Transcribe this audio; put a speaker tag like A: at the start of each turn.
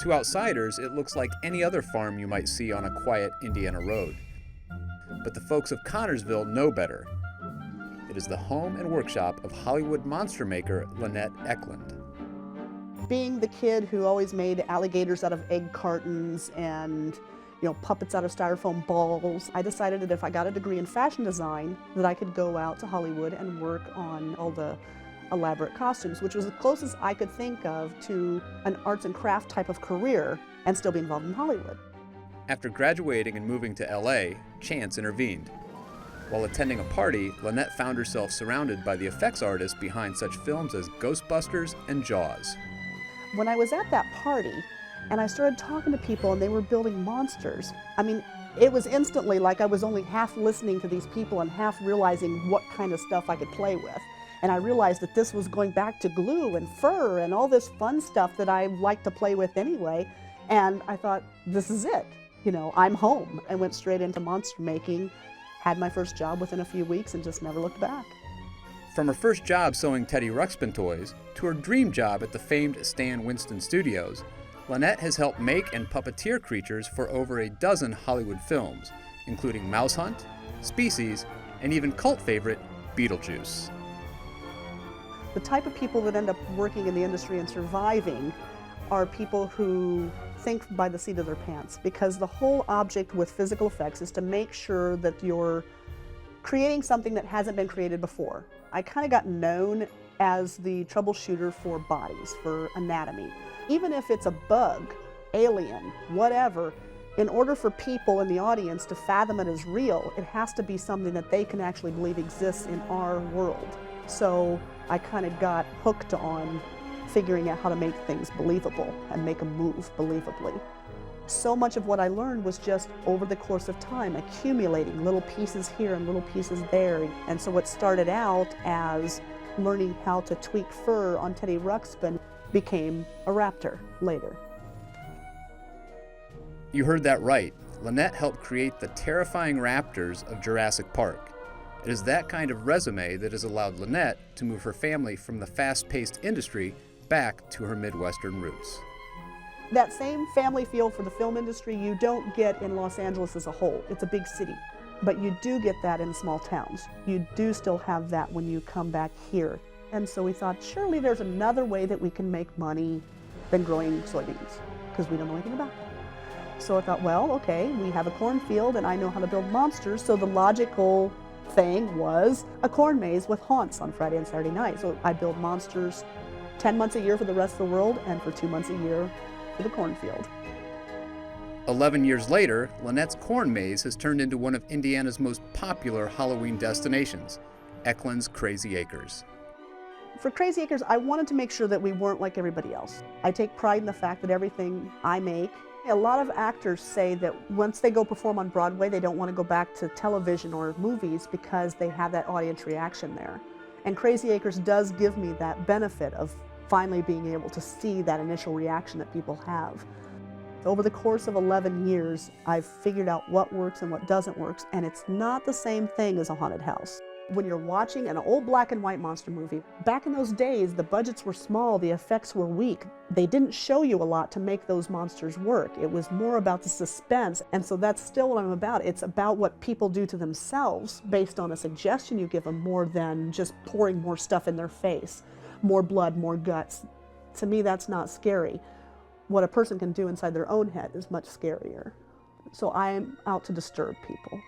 A: To outsiders, it looks like any other farm you might see on a quiet Indiana road. But the folks of Connorsville know better. It is the home and workshop of Hollywood monster maker Lynette Eklund.
B: Being the kid who always made alligators out of egg cartons and puppets out of styrofoam balls, I decided that if I got a degree in fashion design, that I could go out to Hollywood and work on all the elaborate costumes, which was the closest I could think of to an arts and craft type of career and still be involved in Hollywood.
A: After graduating and moving to LA, chance intervened. While attending a party, Lynette found herself surrounded by the effects artists behind such films as Ghostbusters and Jaws.
B: When I was at that party and I started talking to people and they were building monsters, it was instantly like I was only half listening to these people and half realizing what kind of stuff I could play with. And I realized that this was going back to glue and fur and all this fun stuff that I like to play with anyway. And I thought, this is it. I'm home. I went straight into monster making, had my first job within a few weeks and just never looked back.
A: From her first job sewing Teddy Ruxpin toys to her dream job at the famed Stan Winston Studios, Lynette has helped make and puppeteer creatures for over a dozen Hollywood films, including Mouse Hunt, Species, and even cult favorite Beetlejuice.
B: The type of people that end up working in the industry and surviving are people who think by the seat of their pants, because the whole object with physical effects is to make sure that you're creating something that hasn't been created before. I kind of got known as the troubleshooter for bodies, for anatomy. Even if it's a bug, alien, whatever, in order for people in the audience to fathom it as real, it has to be something that they can actually believe exists in our world. So I kind of got hooked on figuring out how to make things believable and make them move believably. So much of what I learned was just over the course of time, accumulating little pieces here and little pieces there. And so what started out as learning how to tweak fur on Teddy Ruxpin became a raptor later.
A: You heard that right. Lynette helped create the terrifying raptors of Jurassic Park. It is that kind of resume that has allowed Lynette to move her family from the fast-paced industry back to her Midwestern roots.
B: That same family feel for the film industry you don't get in Los Angeles as a whole. It's a big city, but you do get that in small towns. You do still have that when you come back here. And so we thought, surely there's another way that we can make money than growing soybeans, because we don't know anything about that. So I thought, well, okay, we have a cornfield and I know how to build monsters, so the logical thing was a corn maze with haunts on Friday and Saturday night. So I build monsters 10 months a year for the rest of the world and for 2 months a year for the cornfield.
A: 11 years later, Lynette's corn maze has turned into one of Indiana's most popular Halloween destinations, Eklund's Crazy Acres.
B: For Crazy Acres, I wanted to make sure that we weren't like everybody else. I take pride in the fact that everything I make, a lot of actors say that once they go perform on Broadway, they don't want to go back to television or movies because they have that audience reaction there. And Crazy Acres does give me that benefit of finally being able to see that initial reaction that people have. Over the course of 11 years, I've figured out what works and what doesn't work, and it's not the same thing as a haunted house. When you're watching an old black and white monster movie, back in those days, the budgets were small, the effects were weak. They didn't show you a lot to make those monsters work. It was more about the suspense, and so that's still what I'm about. It's about what people do to themselves based on a suggestion you give them more than just pouring more stuff in their face. More blood, more guts. To me, that's not scary. What a person can do inside their own head is much scarier. So I'm out to disturb people.